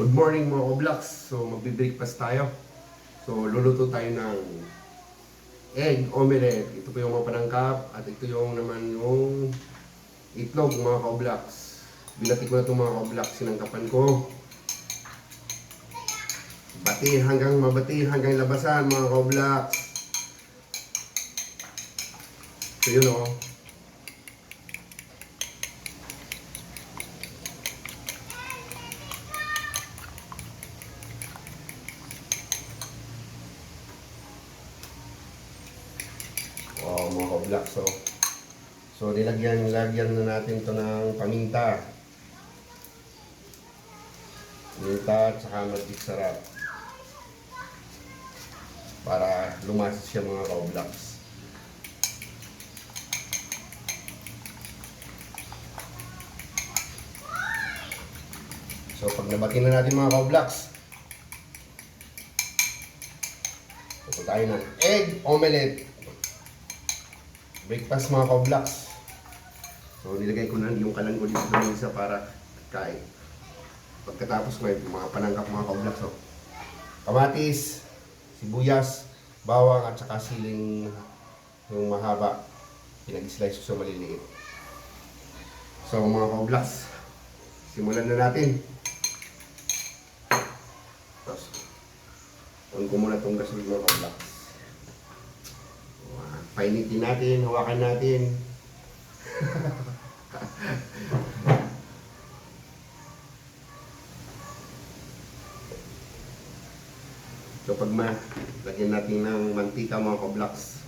Good morning mga ka-vlogs. So magbe-breakfast tayo. So luluto tayo ng egg omelette. Ito po yung mga panangkap at ito yung naman yung itlog mga ka-vlogs. Binati ko na itong mga ka-vlogs, sinangkapan ko. Bati hanggang mabati hanggang labasan mga ka-vlogs. So yun o. Wow, mga ka-vlogs o. So nilagyan na natin to ng paminta. Paminta at saka magic sarap. Para lumasis siya mga ka-vlogs. So pag nabati na natin mga ka-vlogs, ito tayo ng egg omelette. Breakfast mga ka-vlogs. So nilagay ko na yung kalan ko dito ng isa para kain. Pagkatapos may mga panangkap mga ka-vlogs. So, kamatis, sibuyas, bawang at saka siling yung mahaba. Pinag-slice ko sa maliliit. So mga ka-vlogs, simulan na natin. Tapos, on ko muna itong gasol mga ka-vlogs. Painitin natin, hawakan natin. So pag lagyan natin ng mantika mga ka-vlogs.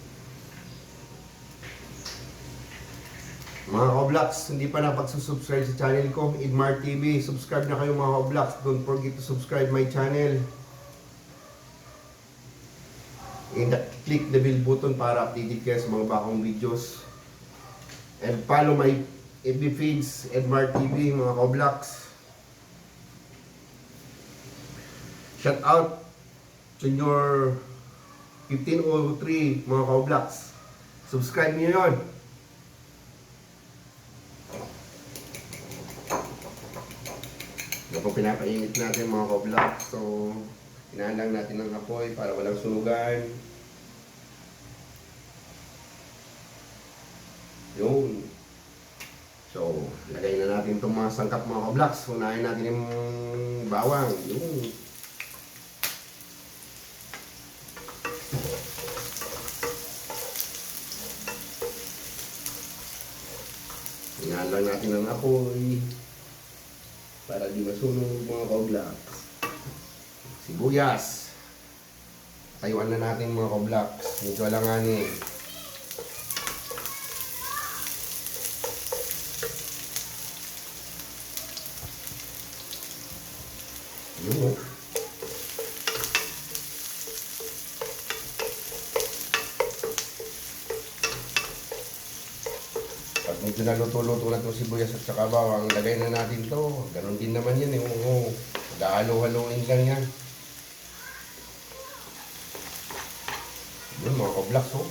Mga ka-vlogs, hindi pa napagsusubscribe sa channel ko, Edmar TV. Subscribe na kayo mga ka-vlogs. Don't forget to subscribe my channel. And click the bell button para updated kayo sa mga bagong videos. And follow my FB feeds, Edmar TV, mga ka-vlogs. Shout out Junior 1503, mga ka-vlogs. Subscribe niyo yun. Ito po pinapainit natin mga ka-vlogs. So, inaandang natin ng apoy para walang sunugan. Yun. So, lagay na natin itong mga sangkap mga ka-vlogs. Unahin natin yung bawang. Yun. Inaandang natin ng apoy para di masunog mga ka-vlogs. Sibuyas. Tayuan na natin mga ka-vlogs. Medyo alanganin. Yun. Pag medyo naluto-luto na itong sibuyas at saka bawang, lagay na natin to. Ganon din naman yan. Mag-halo-haloin lang yan. Yun mga ka-vlogs oh.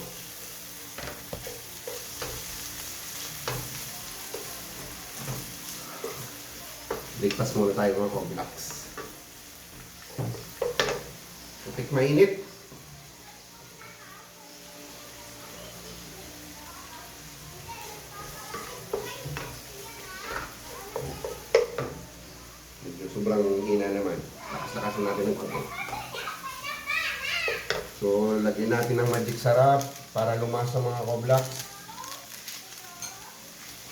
Breakfast muna tayo mga ka-vlogs. Putik mainit. Medyo sobrang hina naman. Lakas-lakasan natin ng konti. So, lagyan natin ng magic sarap para lumasa mga ka-vlogs.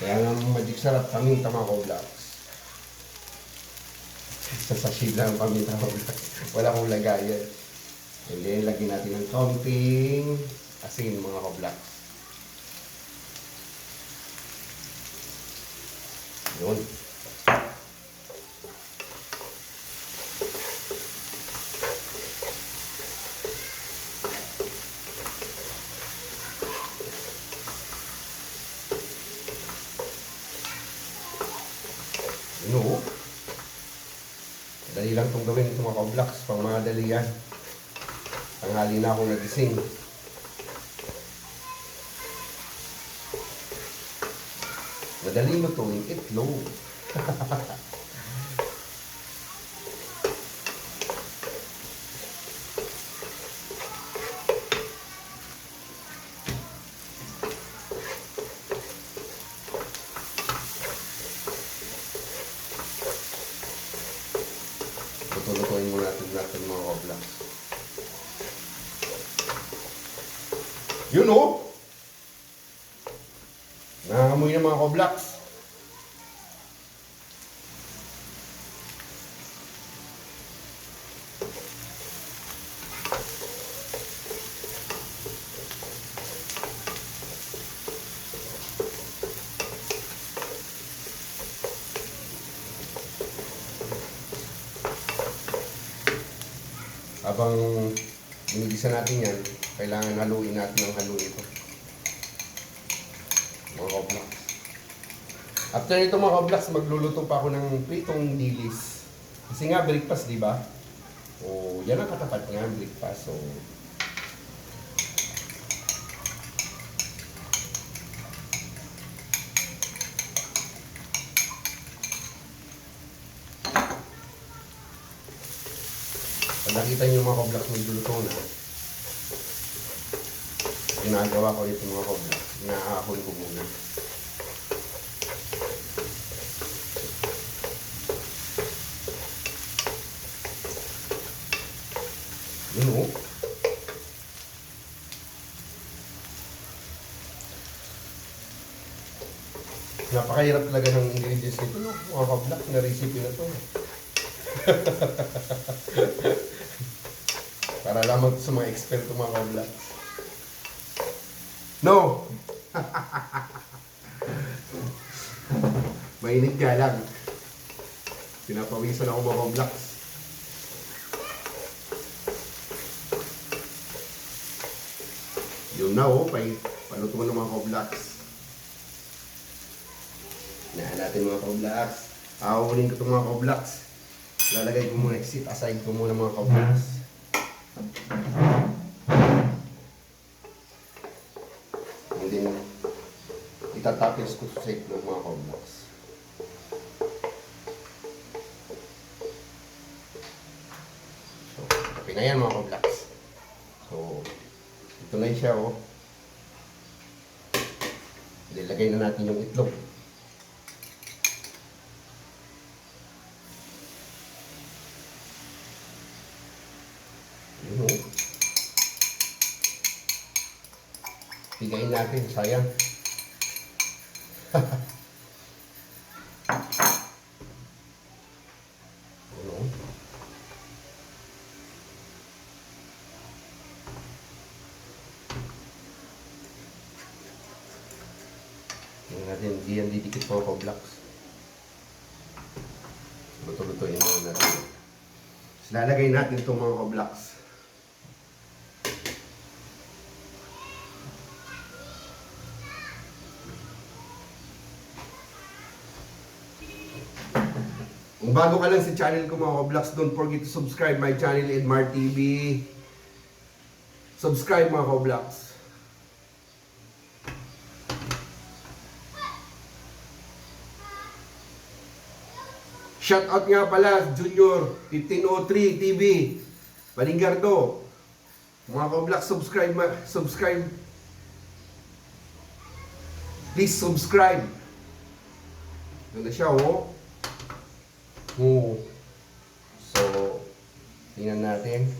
Kaya ng magic sarap, paminta mga ka-vlogs. Sa sachet lang paminta mga ka-vlogs. Wala kong lagayan. And then, lagyan natin ng konting asin mga ka-vlogs. Yun. No. Dali lang itong gawin ito mga ka-vlogs. Pang mga dali yan. Tanghali na ako nagising. Madali lutuin itlog. Tutulutuin muna natin mga Roblox. Yun o! Nangangamoy ng mga Roblox. Habang binigisa natin yan, kailangan haluin natin ng haluin ito. Mga Roblox. After nito mga Roblox, magluluto pa ako ng pritong dilis. Kasi nga breakfast, di ba? O, yan ang katapat nga, breakfast. So, pag nakita nyo mga Roblox magluluto na, ginagawa ko ito mga Roblox. Inaahon ko muna. Yun o. Napakahirap talaga ng ingredients nito, no? Mga Roblox na recipe na to. Para lamang sa mga eksperto mga Roblox. No! Mainit ka lang. Pinapawisan ako mga Roblox. Yun na oh, paluto mo ng mga Roblox. Inahan natin mga Roblox. Ahawalin ko itong mga Roblox. Lalagay ko muna, exit aside ko muna mga Roblox. And then, itatapos ko sa itlog mga Roblox. So, okay na yan mga Roblox. So, ito na siya oh. Ilagay na natin yung itlog. Yun oh. Pigayin natin, sayang. Ano? Tingnan natin, hindi yan didikit mga Roblox. Luto-lutoin muna natin. So, lalagay natin itong mga Roblox. Kung bago ka lang sa channel ko mga Roblox, don't forget to subscribe my channel Edmar TV. Subscribe mga Roblox. Shoutout nga pala Junior 1503 TV Balingardo. Mga Roblox, subscribe. Please subscribe. Ito na siya oh. So, tingnan natin.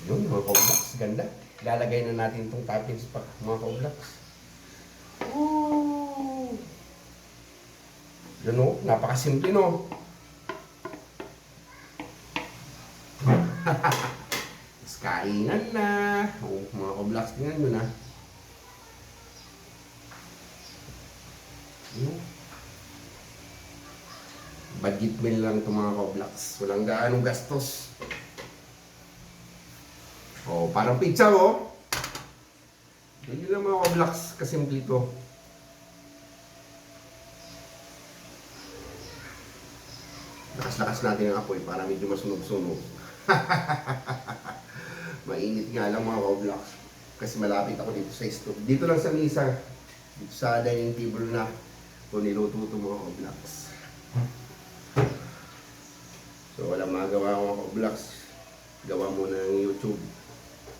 Yun, mga Roblox, ganda. Lalagay na natin itong toppings pa, mga Roblox. Yun o, napakasimple no. Mas kainan na. Mga Roblox, tingnan nyo na. Yun. Budget meal lang itong mga Roblox. Walang gaanong gastos. Oh, parang pizza oh. Yun lang mga Roblox. Kasimple ito. Lakas-lakas natin ang apoy para medyo masunog-sunog. Mainit nga lang mga Roblox. Kasi malapit ako dito sa stove. Dito lang sa misa. Dito sa dining table na ito niluto ito mga Roblox. So walang magawa mga Roblox, gawa mo ng YouTube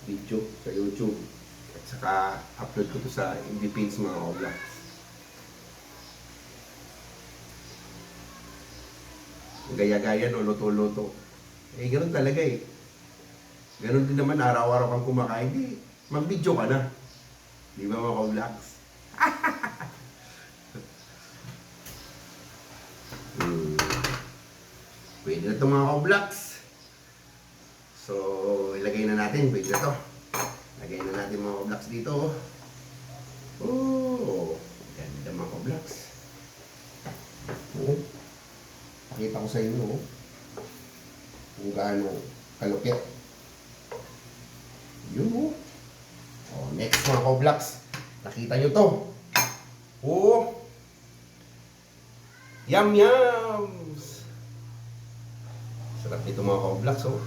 video sa YouTube at saka upload ko to sa FB page mga Roblox. gaya-gaya, no, luto-luto. Eh, ganoon talaga eh. Ganoon din naman, araw-araw kang kumakain, di, mag-video ka na. Di ba mga ka-vlogs? Hmm. Pwede na ito mga ka-vlogs. So, ilagay na natin, pwede na to. Lagay na natin mga ka-vlogs dito. Oh, ganda mga ka-vlogs. Oh, pakita ko sa inyo kung gaano kalupit. Yun oh. Oh, next mga ka-vlogs. Nakita nyo to. Oh. Yum yums. Sarap nito mga ka-vlogs oh.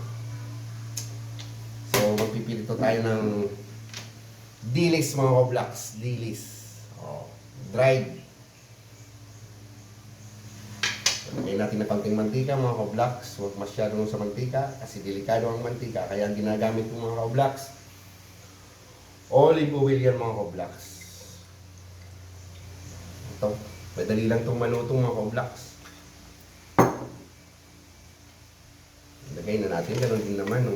So magpipilito tayo ng dilis mga ka-vlogs. Dilis. Oh, dried. Lagyan natin na konting mantika mga ka-vlogs. Huwag masyadong sa mantika kasi delikado ang mantika. Kaya ang ginagamit ko mga ka-vlogs, olive oil yan mga ka-vlogs. Ito, madali lang itong malutong mga ka-vlogs. Lagay na natin, ganoon din naman.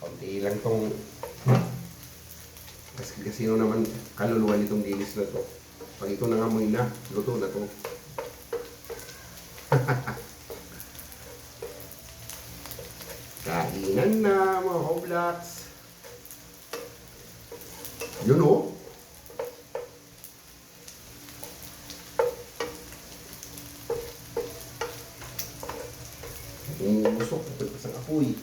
Konti lang itong kasi sino naman kaluluwa nitong dilis na to. Pag ito nangamoy na, luto na to. Kainan na mga ka-vlogs. Yun o. Umusok, pagpas ang apoy.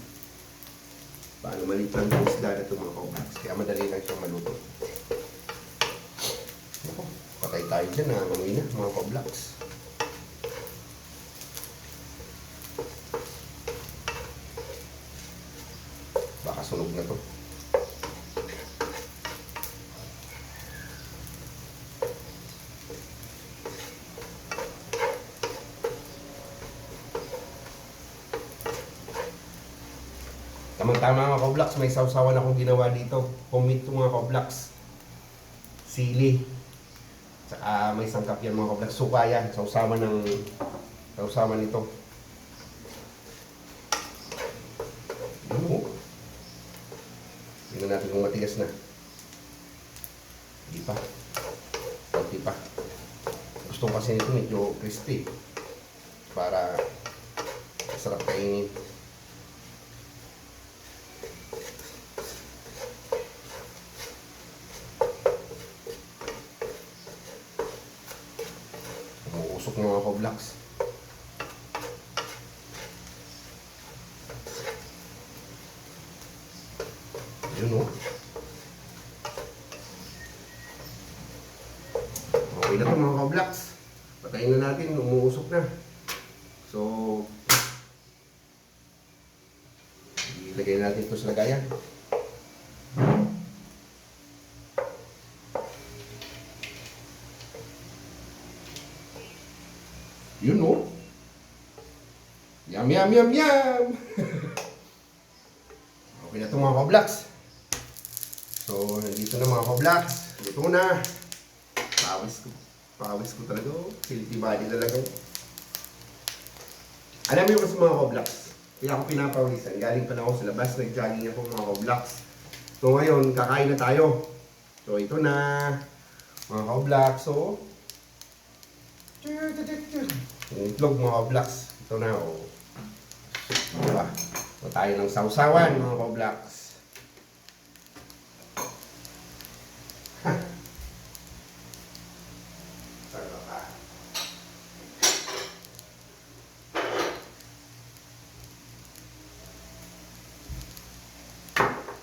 Paano maliit lang ang isda na ito mga ka-vlogs. Kaya madali lang siyang maluto. Patay tayo dyan na amoy na mga ka-vlogs. Baka sunog na to. Tama-tama mga ka-vlogs, may sausawan akong ginawa dito. Pomito mga ka-vlogs. Sili. Saka may sangkap yan mga ka-vlogs. Suka yan. Sausawan nito. Ano? Tingnan natin kung matigas na. Hindi pa. Kunti pa. Gusto ko kasi nito medyo crispy. Para masarap kainin. Umuusok mga ka-vlogs. Yun o. Okay na ito mga ka-vlogs. Patayin na natin, umuusok na. So, ilagay natin ito sa lagayan. Yun o. Yum, yum, yum, yum! Okay na ito mga ka-vlogs. So, nandito na mga ka-vlogs. Ito na. Pawis ko talaga. Healthy body talaga. Alam mo kasi mga ka-vlogs, kaya ako pinapawisan. Galing pa na ako sa labas. Nag-jogging ako mga ka-vlogs. So, ngayon, kakain na tayo. So, ito na. Mga ka-vlogs. So, yung itlog mga ka-vlogs. Ito na. O. Diba? So, tayo ng sausawan mga ka-vlogs.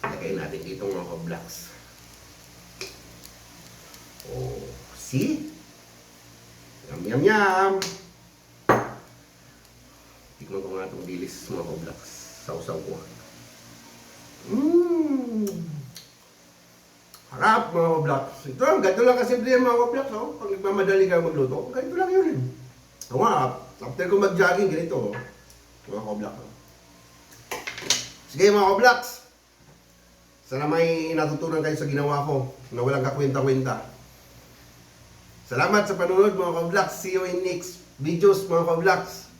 Lagay natin dito mga ka-vlogs. Oh, see? Yum, yum, yum! Tikman ko nga itong dilis mga ka-vlogs. Sausaw ko. Harap mga ka-vlogs. Ito, ganito lang kasimple yung mga ka-vlogs. Oh. Pag nagmamadali kayo magluto, ganito lang yun. Ito nga, after ko mag-jogging, ganito. Mga ka-vlogs. Sige mga ka-vlogs. Sana may natutunan kayo sa ginawa ko na walang kakwenta-kwenta. Salamat sa panonood mga ka-vlogs. See you in next videos mga ka-vlogs.